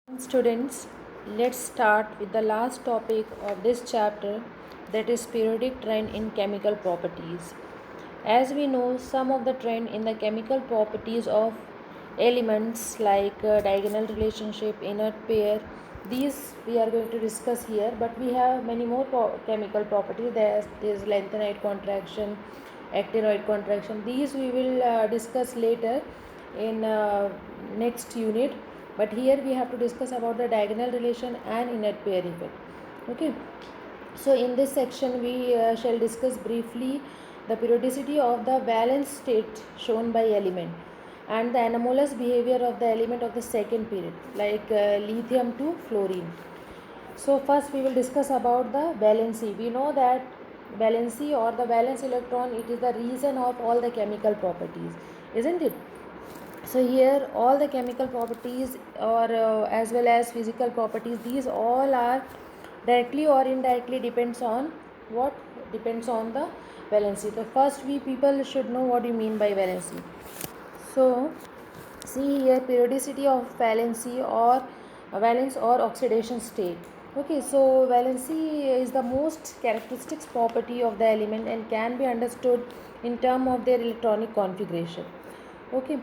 Students, let's start with the last topic of this chapter, that is periodic trend in chemical properties. As we know, some of the trend in the chemical properties of elements like diagonal relationship, inert pair, these we are going to discuss here, but we have many more chemical properties. There is lanthanide contraction, actinoid contraction. These we will discuss later in next unit, but here we have to discuss about the diagonal relation and inert pair effect. Okay, so in this section we shall discuss briefly the periodicity of the valence state shown by element and the anomalous behavior of the element of the second period, like lithium to fluorine. So first we will discuss about the valency. We know that valency or the valence electron, it is the reason of all the chemical properties, isn't it? So here all the chemical properties or as well as physical properties, these all are directly or indirectly depends on what? Depends on the valency. So first we people should know what you mean by valency. So see here, periodicity of valency or valence or oxidation state. Okay, so valency is the most characteristics property of the element and can be understood in terms of their electronic configuration. Okay,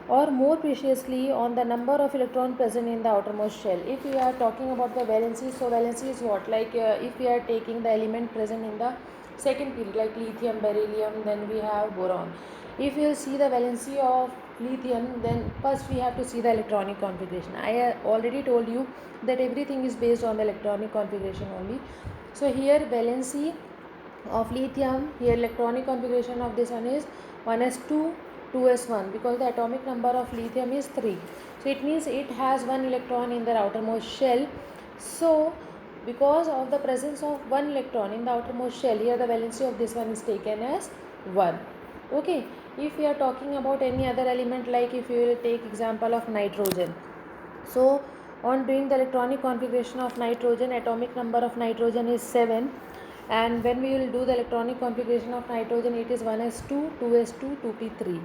or more preciously on the number of electrons present in the outermost shell. If we are talking about the valency, so valency is what? Like if we are taking the element present in the second period, like lithium, beryllium, then we have boron. If you see the valency of lithium, then first we have to see the electronic configuration. I already told you that everything is based on the electronic configuration only. So here valency of lithium, here electronic configuration of this one is 1s2 2s1, because the atomic number of lithium is 3, so it means it has one electron in the outermost shell. So because of the presence of one electron in the outermost shell, here the valency of this one is taken as 1. Okay, if we are talking about any other element, like if you will take example of nitrogen, so on doing the electronic configuration of nitrogen, atomic number of nitrogen is 7, and when we will do the electronic configuration of nitrogen, it is 1s2 2s2 2p3.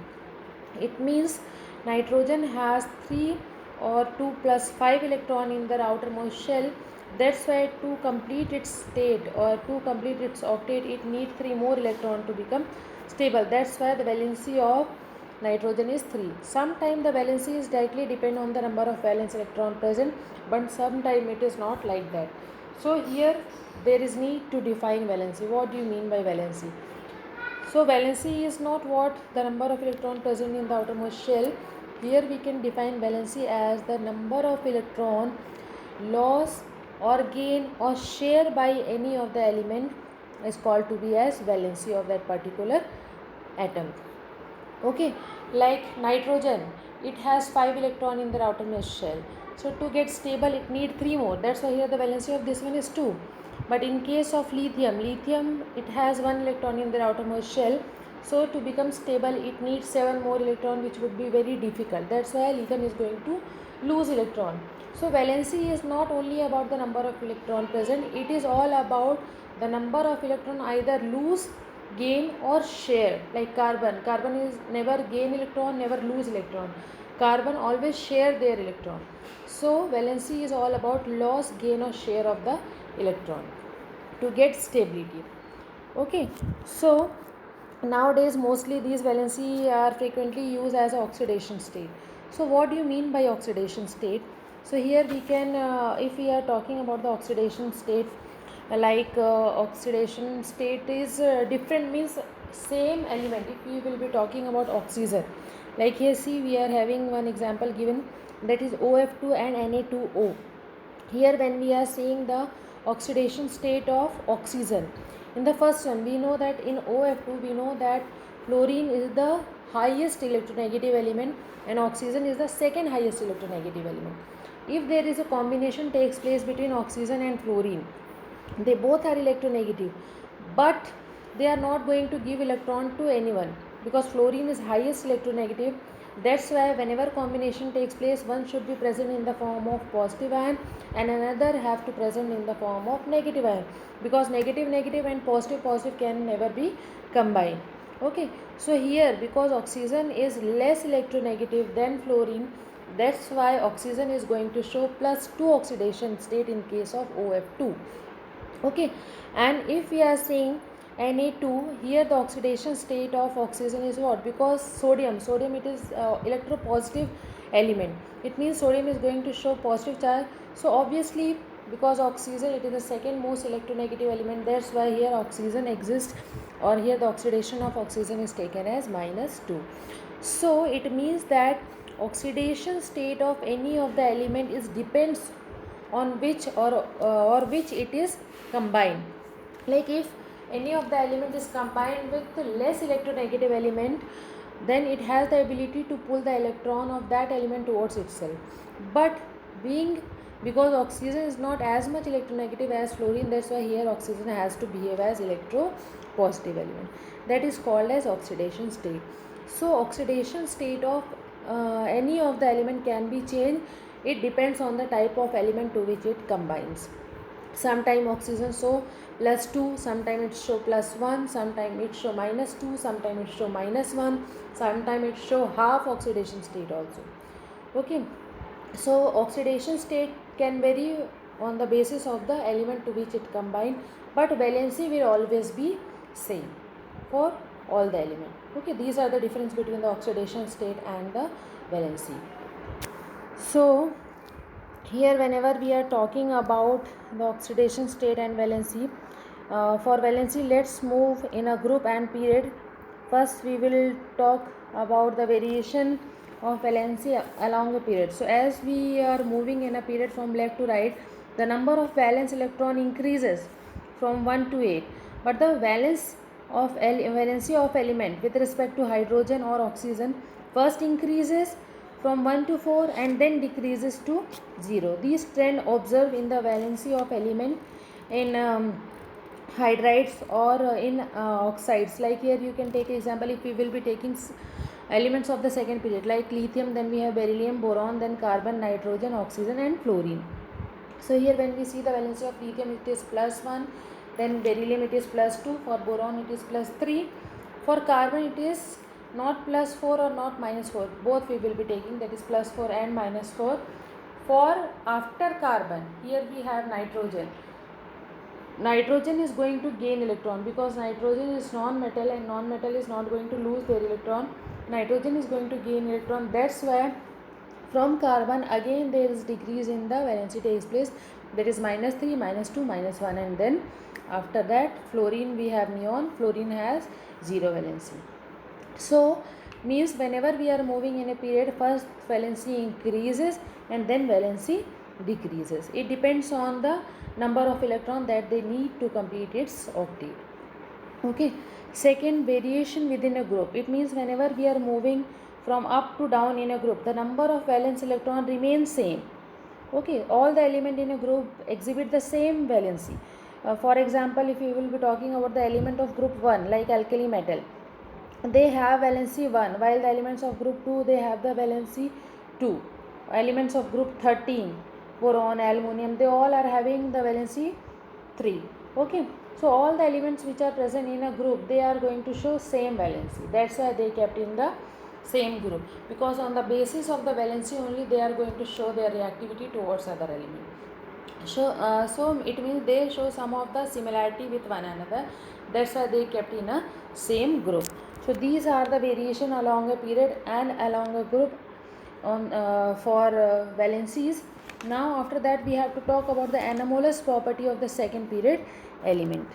It means nitrogen has 3 or 2 plus 5 electron in the outermost shell. That's why to complete its state or to complete its octet, it needs 3 more electron to become stable. That's why the valency of nitrogen is 3. Sometimes the valency is directly depend on the number of valence electron present, but sometimes it is not like that. So here there is need to define valency. What do you mean by valency? So valency is not what the number of electron present in the outermost shell. Here we can define valency as the number of electron loss or gain or share by any of the element is called to be as valency of that particular atom. Okay, like nitrogen, it has 5 electron in the outermost shell, so to get stable it need 3 more. That's why here the valency of this one is 2. But in case of lithium, it has 1 electron in the outermost shell, so to become stable it needs 7 more electron, which would be very difficult. That's why lithium is going to lose electron. So valency is not only about the number of electron present, it is all about the number of electron either lose, gain or share. Like carbon is never gain electron, never lose electron. Carbon always share their electron. So valency is all about loss, gain or share of the electron to get stability. Okay, so nowadays mostly these valency are frequently used as oxidation state. So what do you mean by oxidation state? So here we can if we are talking about the oxidation state, like oxidation state is different, means same element. If we will be talking about oxygen, like here see we are having one example given, that is OF2 and Na2O. Here when we are seeing the oxidation state of oxygen, in the first one we know that in OF2 we know that fluorine is the highest electronegative element and oxygen is the second highest electronegative element. If there is a combination takes place between oxygen and fluorine, they both are electronegative, but they are not going to give electron to anyone because fluorine is highest electronegative. That's why whenever combination takes place, one should be present in the form of positive ion and another have to present in the form of negative ion, because negative and positive can never be combined. Okay, so here because oxygen is less electronegative than fluorine, That's why oxygen is going to show +2 oxidation state in case of OF2. Okay, and if we are saying Na2, here the oxidation state of oxygen is what? Because sodium it is electropositive element. It means sodium is going to show positive charge. So obviously, because oxygen it is the second most electronegative element, that's why here oxygen exists, or here the oxidation of oxygen is taken as -2. So it means that oxidation state of any of the element is depends on which or which it is combined. Like if any of the element is combined with the less electronegative element, then it has the ability to pull the electron of that element towards itself. But being because oxygen is not as much electronegative as fluorine, that's why here oxygen has to behave as electropositive element. That is called as oxidation state. So oxidation state of any of the element can be changed. It depends on the type of element to which it combines. Sometime oxygen show +2, sometime it show +1, sometime it show -2, sometime it show -1, sometime it show half oxidation state also. Okay, so oxidation state can vary on the basis of the element to which it combined, but valency will always be same for all the element. Okay, these are the difference between the oxidation state and the valency. So here whenever we are talking about the oxidation state and valency, for valency let's move in a group and period. First we will talk about the variation of valency along a period. So as we are moving in a period from left to right, the number of valence electron increases from 1 to 8, but the valency of element with respect to hydrogen or oxygen first increases from 1 to 4 and then decreases to 0. These trend observed in the valency of element in hydrides or in oxides. Like here you can take example, if we will be taking elements of the second period like lithium, then we have beryllium, boron, then carbon, nitrogen, oxygen and fluorine. So here when we see the valency of lithium, it is +1, then beryllium it is +2, for boron it is +3, for carbon it is not +4 or not -4, both we will be taking, that is +4 and -4. For after carbon, here we have nitrogen. Nitrogen is going to gain electron because nitrogen is non-metal and non-metal is not going to lose their electron. Nitrogen is going to gain electron. That's why from carbon again there is decrease in the valency takes place, that is -3, -2, -1, and then after that fluorine we have neon. Fluorine has 0 valency. So means whenever we are moving in a period, first valency increases and then valency decreases. It depends on the number of electron that they need to complete its octet. Okay, second, variation within a group. It means whenever we are moving from up to down in a group, the number of valence electron remains same. Okay, all the element in a group exhibit the same valency. For example, if we will be talking about the element of group 1 like alkali metal, they have valency 1, while the elements of group 2 they have the valency 2. Elements of group 13, boron, aluminum, they all are having the valency 3. Okay, so all the elements which are present in a group, they are going to show same valency. That's why they kept in the same group, because on the basis of the valency only they are going to show their reactivity towards other element. So it means they show some of the similarity with one another. That's why they kept in a same group. So these are the variation along a period and along a group on for valencies. Now after that we have to talk about the anomalous property of the second period element.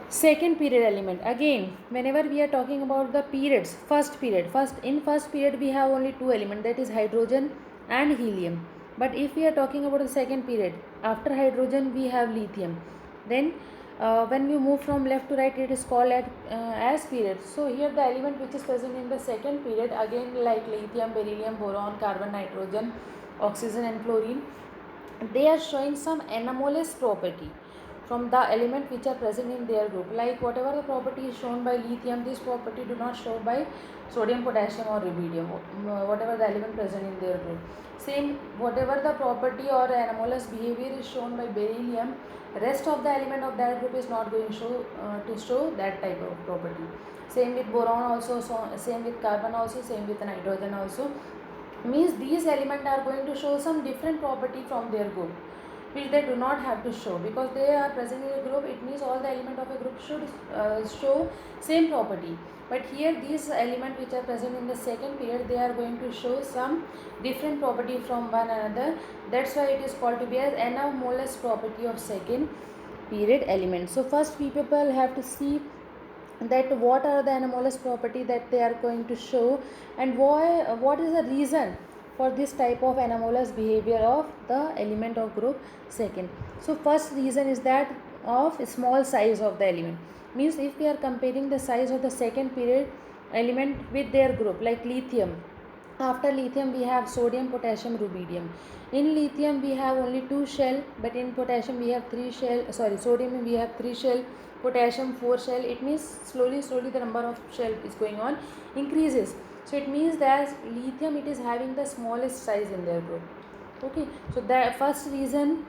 Second period element, again whenever we are talking about the periods, first period we have only two elements, that is hydrogen and helium. But if we are talking about the second period, after hydrogen we have lithium. Then when we move from left to right, it is called as period. So here the element which is present in the second period, again like lithium, beryllium, boron, carbon, nitrogen, oxygen and fluorine, they are showing some anomalous property from the element which are present in their group. Like whatever the property is shown by lithium, this property do not show by sodium, potassium or rubidium, whatever the element present in their group. Same, whatever the property or anomalous behavior is shown by beryllium, rest of the element of that group is not going to show that type of property. same with boron also, so same with carbon also, same with nitrogen also. Means these elements are going to show some different property from their group, which they do not have to show. Because they are present in a group, it means all the element of a group should show same property. But here these elements which are present in the second period, they are going to show some different property from one another. That's why it is called to be as anomalous property of second period element. So first we people have to see that what are the anomalous property that they are going to show, and why, what is the reason for this type of anomalous behavior of the element of group second. So first reason is that of small size of the element. Means if we are comparing the size of the second period element with their group, like lithium, after lithium we have sodium, potassium, rubidium. In lithium we have only two shell, but in potassium we have three shell, sorry, sodium we have three shell, potassium four shell. It means slowly the number of shell is going on increases. So it means that lithium, it is having the smallest size in their group. Okay, so the first reason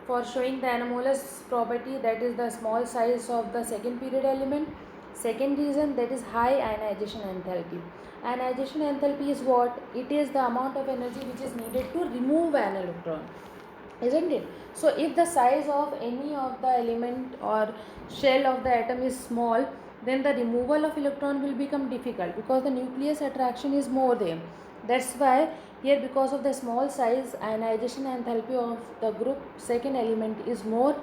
for showing the anomalous property, that is the small size of the second period element. Second reason, that is high ionization enthalpy. Ionization enthalpy is what? It is the amount of energy which is needed to remove an electron, isn't it? So if the size of any of the element or shell of the atom is small, then the removal of electron will become difficult, because the nucleus attraction is more there. That's why here, because of the small size, ionization enthalpy of the group second element is more,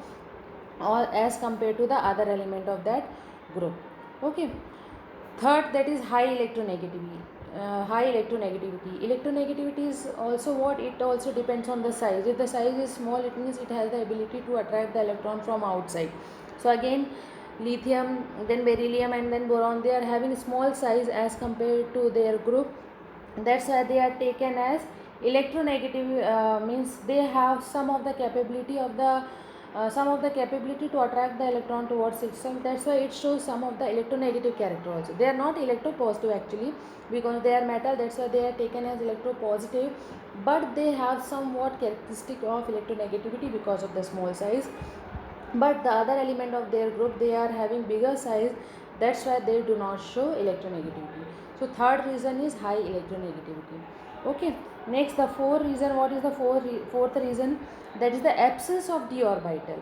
or as compared to the other element of that group. Okay. Third, that is high electronegativity. High electronegativity. Electronegativity is also what? It also depends on the size. If the size is small, it means it has the ability to attract the electron from outside. So again, lithium, then beryllium, and then boron, they are having small size as compared to their group. That's why they are taken as electronegative. Means they have some of the capability of the some of the capability to attract the electron towards itself. That's why it shows some of the electronegative character also. They are not electropositive actually, because they are metal. That's why they are taken as electropositive, but they have somewhat characteristic of electronegativity because of the small size. But the other element of their group, they are having bigger size. That's why they do not show electronegativity. So third reason is high electronegativity. Okay, next the fourth reason. What is the fourth reason? That is the absence of d orbital.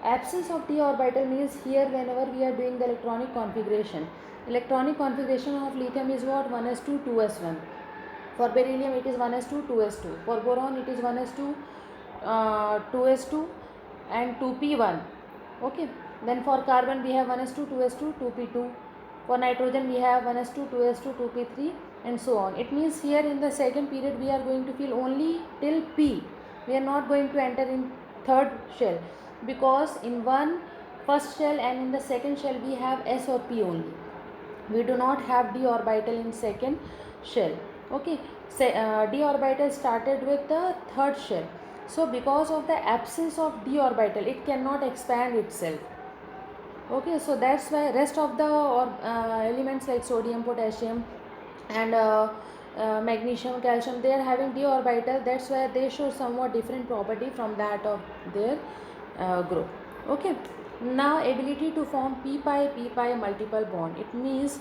Absence of d orbital means here, whenever we are doing the electronic configuration of lithium is what? 1s2 2s1. For beryllium it is 1s2 2s2. For boron it is 1s2 2s2 and 2p1. Okay, then for carbon we have 1s2 2s2 2p2. For nitrogen we have 1s2 2s2 2p3, and so on. It means here in the second period we are going to fill only till p. We are not going to enter in third shell, because in one first shell and in the second shell we have s or p only. We do not have d orbital in second shell. Okay, d orbital started with the third shell. So because of the absence of d orbital, it cannot expand itself. Okay, so that's why rest of the elements like sodium, potassium, and magnesium, calcium, they are having d orbital. That's why they show somewhat different property from that of their group. Okay, now ability to form p pi multiple bond. It means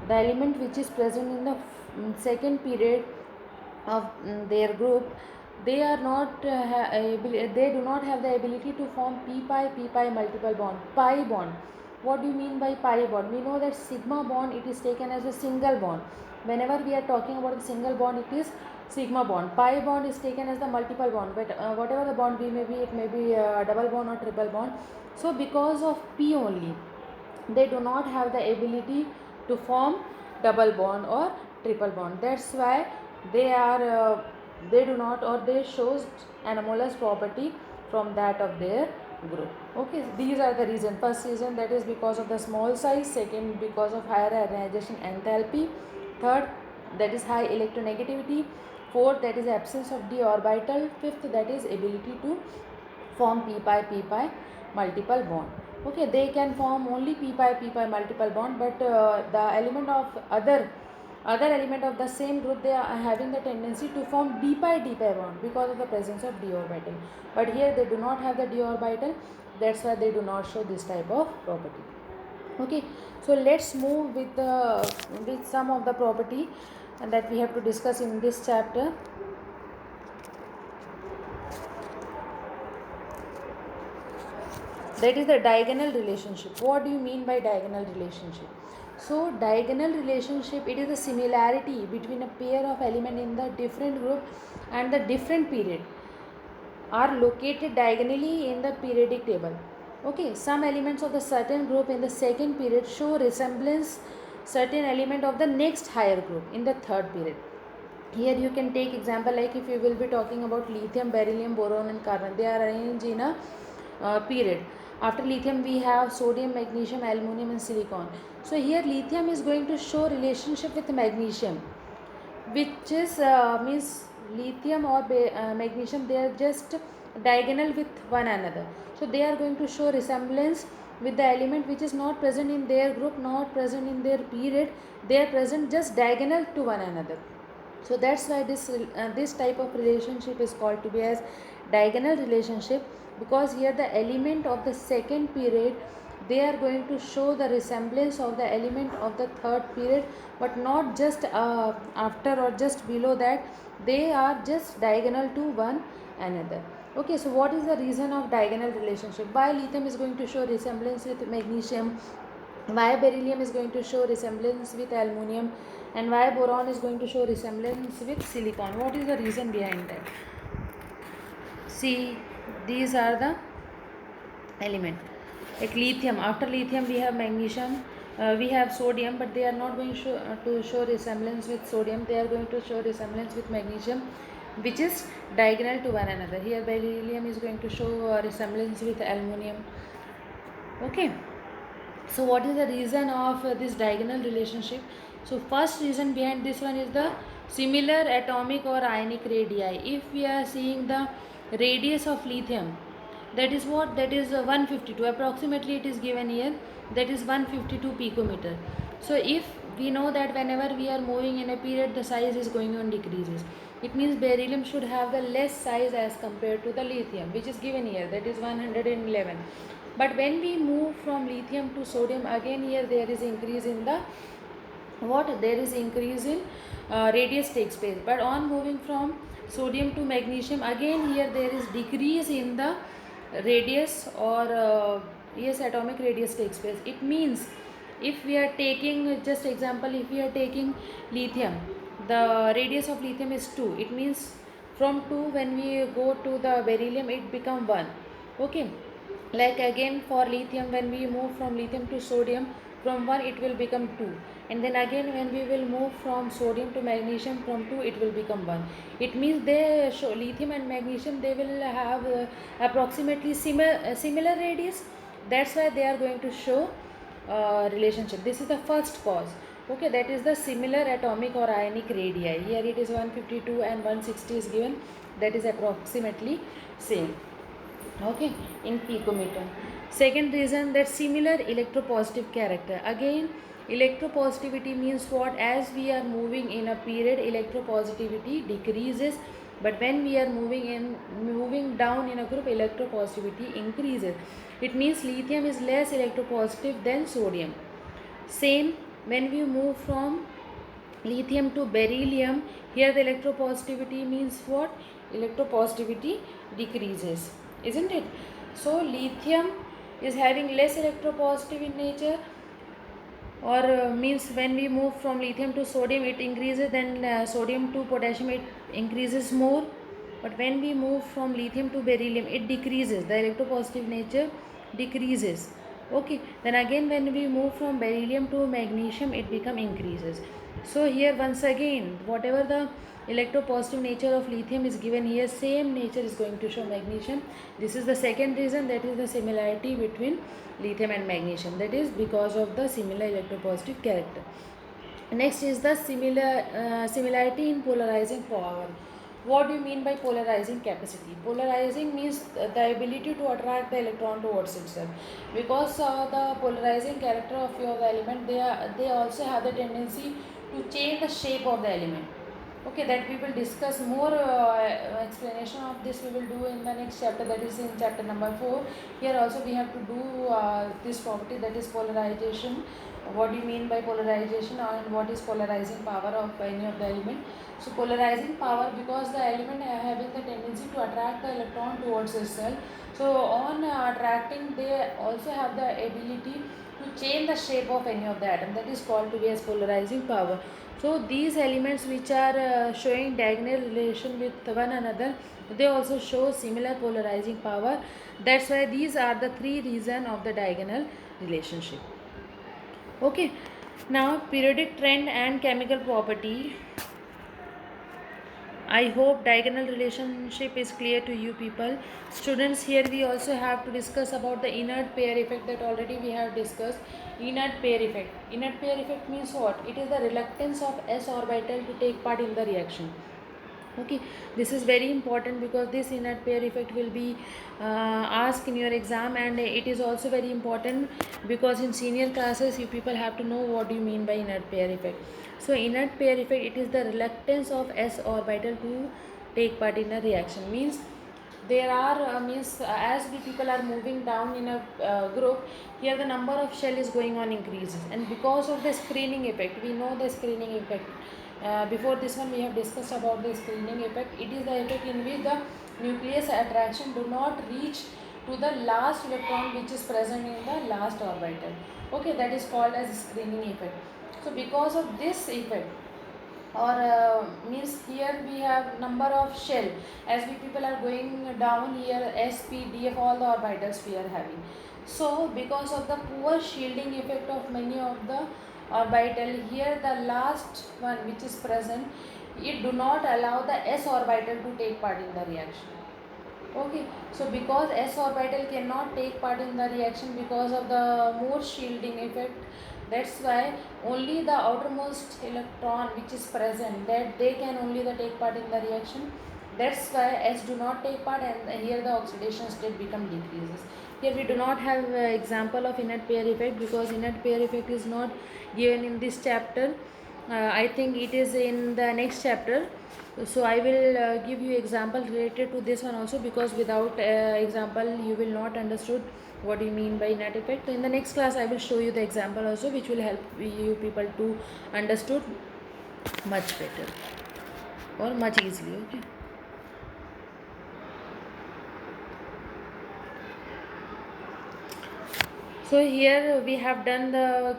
the element which is present in the second period of their group, they are not they do not have the ability to form p pi multiple bond, pi bond. What do you mean by pi bond? We know that sigma bond, it is taken as a single bond. Whenever we are talking about the single bond, it is sigma bond. Pi bond is taken as the multiple bond, but whatever the bond be may be, it may be double bond or triple bond. So because of p only, they do not have the ability to form double bond or triple bond. That's why they are they do not, or they shows anomalous property from that of their group. Okay, these are the reason. First reason, that is because of the small size. Second, because of higher ionization enthalpy. Third, that is high electronegativity. Fourth, that is absence of d orbital. Fifth, that is ability to form p pi multiple bond. Okay, they can form only p pi multiple bond, but the element of other element of the same group, they are having the tendency to form d pi bond because of the presence of d orbital. But here they do not have the d orbital. That's why they do not show this type of property. Okay, so let's move with some of the property that we have to discuss in this chapter. That is the diagonal relationship. What do you mean by diagonal relationship? So diagonal relationship, it is the similarity between a pair of element in the different group and the different period are located diagonally in the periodic table. Okay, some elements of the certain group in the second period show resemblance certain element of the next higher group in the third period. Here you can take example, like if you will be talking about lithium, beryllium, boron and carbon, they are arranged in a period. After lithium we have sodium, magnesium, aluminum and silicon. So here lithium is going to show relationship with magnesium, which is means lithium or magnesium, they are just diagonal with one another. So they are going to show resemblance with the element which is not present in their group, not present in their period, they are present just diagonal to one another. So that's why this type of relationship is called to be as diagonal relationship, because here the element of the second period, they are going to show the resemblance of the element of the third period, but not just after or just below that, they are just diagonal to one another. Okay, so what is the reason of diagonal relationship? Why lithium is going to show resemblance with magnesium, why beryllium is going to show resemblance with aluminium, and why boron is going to show resemblance with silicon? What is the reason behind that? See, these are the element. Like lithium, after lithium we have magnesium, we have sodium, but they are not going to show resemblance with sodium, they are going to show resemblance with magnesium, which is diagonal to one another. Here beryllium is going to show resemblance with aluminium. Okay, so what is the reason of this diagonal relationship? So first reason behind this one is the similar atomic or ionic radii. If we are seeing the radius of lithium, that is what, that is 152 approximately, it is given here, that is 152 picometer. So if we know that whenever we are moving in a period, the size is going on decreases, it means beryllium should have the less size as compared to the lithium, which is given here, that is 111. But when we move from lithium to sodium, again here there is increase in the what, there is increase in radius takes place. But on moving from sodium to magnesium, again here there is decrease in the radius, or yes, atomic radius takes place. It means if we are taking just example, if we are taking lithium, the radius of lithium is 2, it means from 2 when we go to the beryllium it become 1. Okay, like again for lithium, when we move from lithium to sodium, from 1 it will become 2, and then again when we will move from sodium to magnesium, from 2 it will become 1. It means they show, lithium and magnesium, they will have approximately similar radius, that's why they are going to show relationship. This is the first cause. Okay, that is the similar atomic or ionic radii. Here it is 152 and 160 is given, that is approximately same. Okay, in picometer. Second reason, that similar electropositive character. Again, electropositivity means what, as we are moving in a period, electropositivity decreases, but when we are moving down in a group, electropositivity increases. It means lithium is less electropositive than sodium. Same when we move from lithium to beryllium, here the electropositivity means what, electropositivity decreases, isn't it? So lithium is having less electropositive in nature, or means when we move from lithium to sodium it increases, then sodium to potassium it increases more, but when we move from lithium to beryllium it decreases, the electropositive nature decreases. Okay, then again when we move from beryllium to magnesium it become increases. So here once again, whatever the electropositive nature of lithium is given here, same nature is going to show magnesium. This is the second reason, that is the similarity between lithium and magnesium, that is because of the similar electropositive character. Next is the similarity in polarizing power. What do you mean by polarizing capacity? Polarizing means the ability to attract the electron towards itself, because the polarizing character of your element, they also have the tendency to change the shape of the element. Okay, that we will discuss more explanation of this we will do in the next chapter, that is in chapter number 4. Here also we have to do this property, that is polarization. What do you mean by polarization, and what is polarizing power of any of the element? So polarizing power, because the element having the tendency to attract the electron towards itself, so on attracting they also have the ability to change the shape of any of the atom, that is called to be as polarizing power. So these elements which are showing diagonal relation with one another, they also show similar polarizing power. That's why these are the three reasons of the diagonal relationship. Okay, now periodic trend and chemical property. I hope diagonal relationship is clear to you people. Students, here we also have to discuss about the inert pair effect, that already we have discussed. Inert pair effect. Inert pair effect means what? It is the reluctance of s orbital to take part in the reaction. Okay, this is very important because this inert pair effect will be asked in your exam, and it is also very important because in senior classes you people have to know what do you mean by inert pair effect. So inert pair effect, it is the reluctance of s orbital to take part in a reaction. Means there are as we people are moving down in a group, here the number of shell is going on increases, and because of the screening effect, we know the screening effect. Before this one we have discussed about the screening effect. It is the effect in which the nucleus attraction do not reach to the last electron which is present in the last orbital. Okay, that is called as screening effect. So because of this effect, or means here we have number of shell, as we people are going down, here s p d f all the orbitals we are having. So because of the poor shielding effect of many of the orbital, here the last one which is present, it do not allow the s orbital to take part in the reaction. Okay, so because s orbital cannot take part in the reaction because of the more shielding effect, that's why only the outermost electron which is present, that they can only take part in the reaction. That's why s do not take part, and here the oxidation state become decreases. Here we do not have example of inert pair effect because inert pair effect is not given in this chapter. I think it is in the next chapter. So I will give you example related to this one also, because without example you will not understood what do you mean by inert effect. In the next class I will show you the example also, which will help you people to understood much better or much easily. Okay. So here we have done the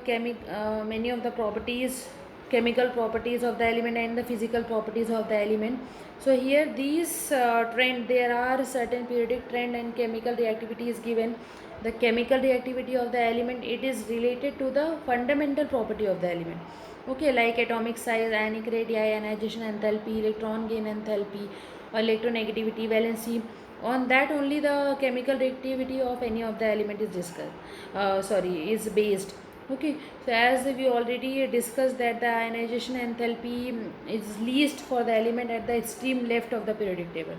many of the properties, chemical properties of the element and the physical properties of the element. So here these trend, there are certain periodic trend and chemical reactivity is given. The chemical reactivity of the element, it is related to the fundamental property of the element. Okay, like atomic size, ionic radii, ionization enthalpy, electron gain enthalpy, or electronegativity, valency. On that only the chemical reactivity of any of the element is discussed. Is based. Okay, so as we already discussed that the ionization enthalpy is least for the element at the extreme left of the periodic table.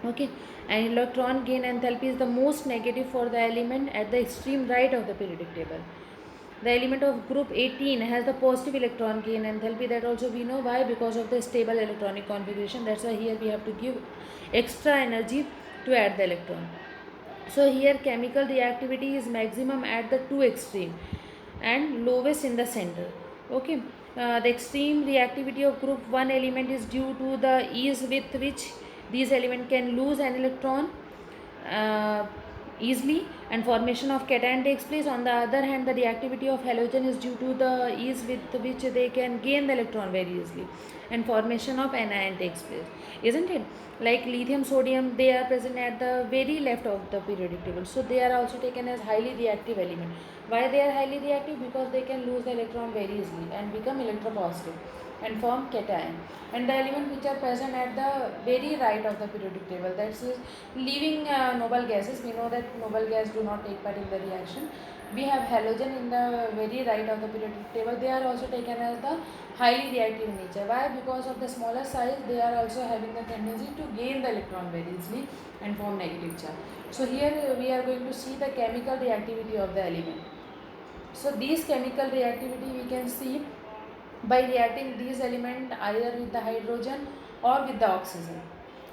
Okay, and electron gain enthalpy is the most negative for the element at the extreme right of the periodic table. The element of group 18 has the positive electron gain enthalpy, that also we know why, because of the stable electronic configuration. That's why here we have to give extra energy to add the electron. So here chemical reactivity is maximum at the two extreme and lowest in the center. Okay, the extreme reactivity of group 1 element is due to the ease with which these element can lose an electron uh, easily, and formation of cation takes place. On the other hand, the reactivity of halogen is due to the ease with which they can gain the electron very easily, and formation of anion takes place, isn't it? Like lithium, sodium, they are present at the very left of the periodic table, so they are also taken as highly reactive element. Why they are highly reactive? Because they can lose the electron very easily and become electropositive and form cation. And the element which are present at the very right of the periodic table, that is leaving noble gases. We know that noble gas do not take part in the reaction. We have halogen in the very right of the periodic table. They are also taken as the highly reactive nature. Why? Because of the smaller size, they are also having the tendency to gain the electron very easily and form negative charge. So here we are going to see the chemical reactivity of the element. So these chemical reactivity we can see by reacting these elements either with the hydrogen or with the oxygen.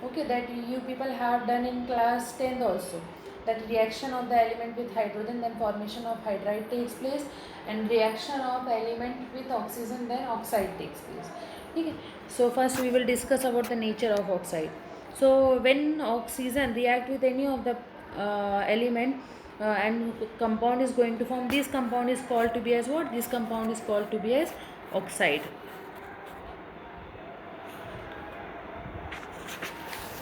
Okay, that you people have done in class 10th also, that reaction of the element with hydrogen, then formation of hydride takes place, and reaction of element with oxygen, then oxide takes place. Okay, so first we will discuss about the nature of oxide. So when oxygen react with any of the element and compound is going to form, this compound is called to be as what? This compound is called to be as oxide.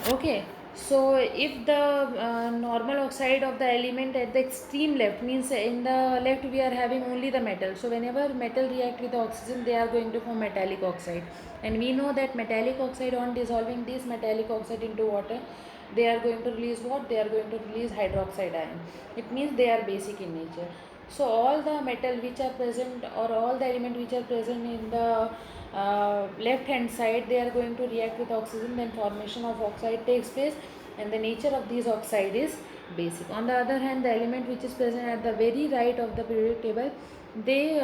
Okay, so if the normal oxide of the element at the extreme left, means in the left we are having only the metal, so whenever metal react with the oxygen, they are going to form metallic oxide. And we know that metallic oxide, on dissolving this metallic oxide into water, they are going to release what? They are going to release hydroxide ion. It means they are basic in nature. So all the metal which are present, or all the element which are present in the left hand side, they are going to react with oxygen, then formation of oxide takes place, and the nature of this oxide is basic. On the other hand, the element which is present at the very right of the periodic table, they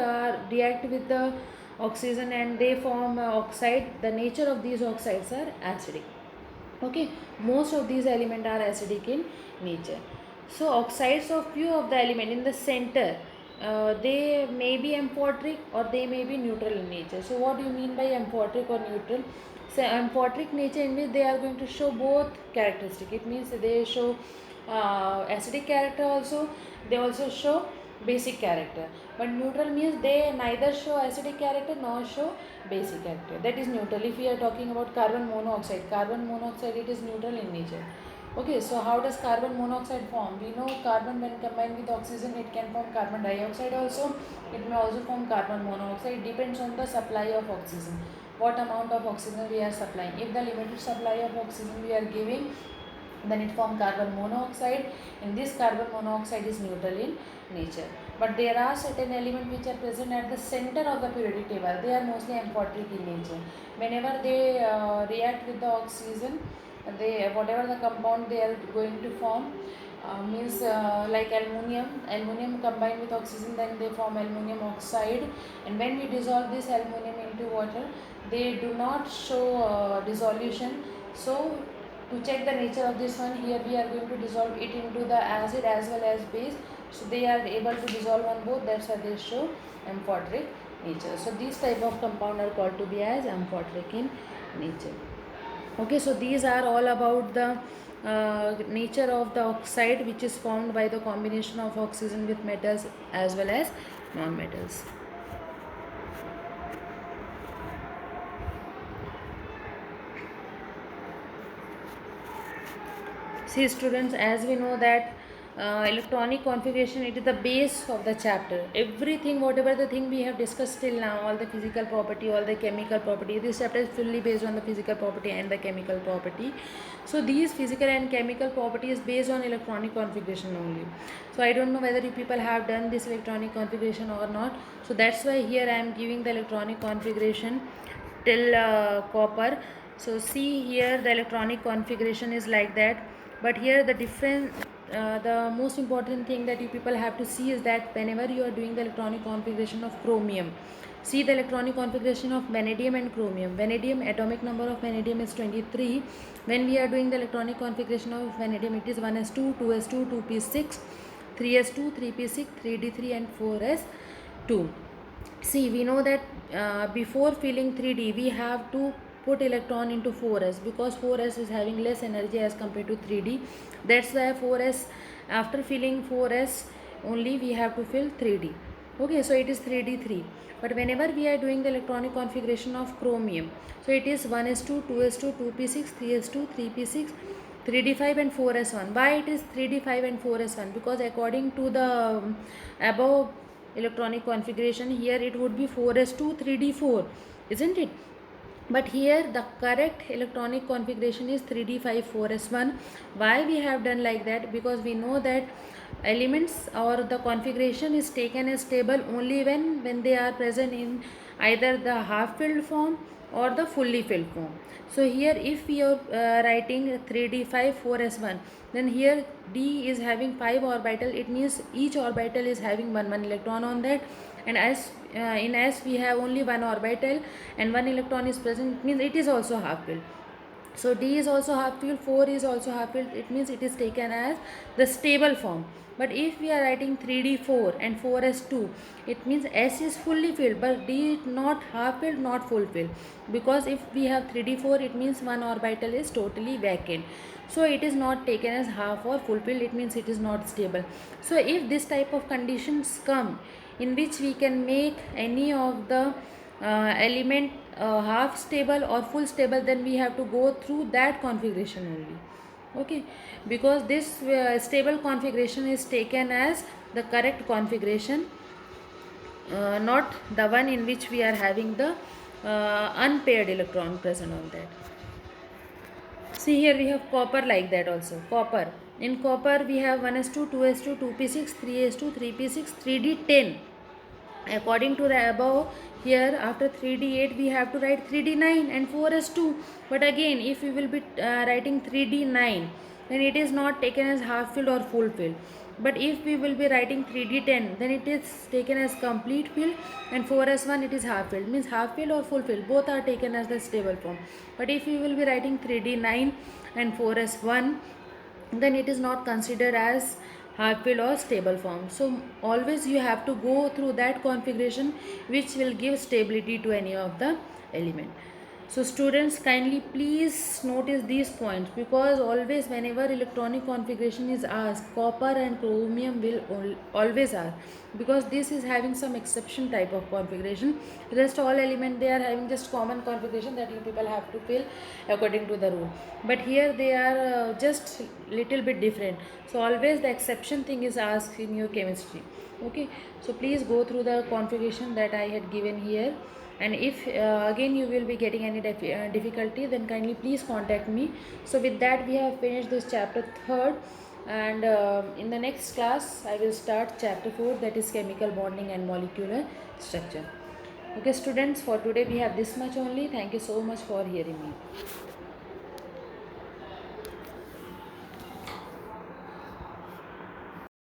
react with the oxygen and they form oxide. The nature of these oxides are acidic. Okay, most of these elements are acidic in nature. So oxides of few of the element in the center, they may be amphoteric or they may be neutral in nature. So what do you mean by amphoteric or neutral? So amphoteric nature, in which they are going to show both characteristic. It means they show acidic character also, they also show basic character. But neutral means they neither show acidic character nor show basic character. That is neutral. If we are talking about carbon monoxide, it is neutral in nature. Okay, so how does carbon monoxide form? We know carbon, when combined with oxygen, it can form carbon dioxide also. It may also form carbon monoxide. It depends on the supply of oxygen, what amount of oxygen we are supplying. If the limited supply of oxygen we are giving, then it forms carbon monoxide, and this carbon monoxide is neutral in nature. But there are certain elements which are present at the center of the periodic table. They are mostly amphoteric in nature. Whenever they react with the oxygen, they, whatever the compound they are going to form, means like aluminium combined with oxygen, then they form aluminium oxide. And when we dissolve this aluminium into water, they do not show dissolution. So to check the nature of this one, here we are going to dissolve it into the acid as well as base. So they are able to dissolve on both. That's why they show amphoteric nature. So these type of compound are called to be as amphoteric in nature. Okay, so these are all about the nature of the oxide, which is formed by the combination of oxygen with metals as well as non-metals. See students, as we know that electronic configuration, it is the base of the chapter. Everything, whatever the thing we have discussed till now, all the physical property, all the chemical property, this chapter is fully based on the physical property and the chemical property. So these physical and chemical properties based on electronic configuration only. So I don't know whether you people have done this electronic configuration or not. So that's why here I am giving the electronic configuration till copper. So see here, the electronic configuration is like that. But here the different, the most important thing that you people have to see is that whenever you are doing the electronic configuration of chromium, see the electronic configuration of vanadium and chromium. Vanadium, atomic number of vanadium is 23. When we are doing the electronic configuration of vanadium, it is 1s2, 2s2, 2p6, 3s2, 3p6, 3d3 and 4s2. See, we know that before filling 3d, we have to put electron into 4s, because 4s is having less energy as compared to 3d. That's why 4s, after filling 4s only, we have to fill 3d. Okay, so it is 3d3. But whenever we are doing the electronic configuration of chromium, so it is 1s2, 2s2, 2p6, 3s2, 3p6, 3d5 and 4s1. Why it is 3d5 and 4s1? Because according to the above electronic configuration, here it would be 4s2, 3d4, isn't it? But here the correct electronic configuration is 3d5, 4s1. Why we have done like that? Because we know that elements or the configuration is taken as stable only when they are present in either the half filled form or the fully filled form. So here if we are writing 3d5, 4s1, then here d is having 5 orbital. It means each orbital is having one electron on that, and as in S we have only one orbital and one electron is present, it means it is also half filled. So D is also half filled, 4 is also half filled, it means it is taken as the stable form. But if we are writing 3D4 and 4s2, it means S is fully filled but D is not half filled, not full filled, because if we have 3D4 it means one orbital is totally vacant, so it is not taken as half or full filled, it means it is not stable. So if this type of conditions come in which we can make any of the element half stable or full stable, then we have to go through that configuration only. Okay, because this stable configuration is taken as the correct configuration, not the one in which we are having the unpaired electron present on that. See, here we have copper like that also. Copper. In copper we have 1s2, 2s2, 2p6, 3s2, 3p6, 3d10. According to the above, here after 3d8 we have to write 3d9 and 4s2. But again, if we will be writing 3d9, then it is not taken as half filled or full filled. But if we will be writing 3d10, then it is taken as complete filled, and 4s1 it is half filled. Means half filled or full filled, both are taken as the stable form. But if we will be writing 3d9 and 4s1, then it is not considered as half filled or stable form. So always you have to go through that configuration which will give stability to any of the element. So students, kindly please notice these points, because always whenever electronic configuration is asked, copper and chromium will always ask, because this is having some exception type of configuration. Rest all element they are having just common configuration that you people have to fill according to the rule. But here they are just little bit different. So always the exception thing is asked in your chemistry. Okay, so please go through the configuration that I had given here, and if again you will be getting any difficulty, then kindly please contact me. So with that we have finished this chapter 3rd, and in the next class I will start chapter 4, that is chemical bonding and molecular structure. Okay students, for today we have this much only. Thank you so much for hearing me.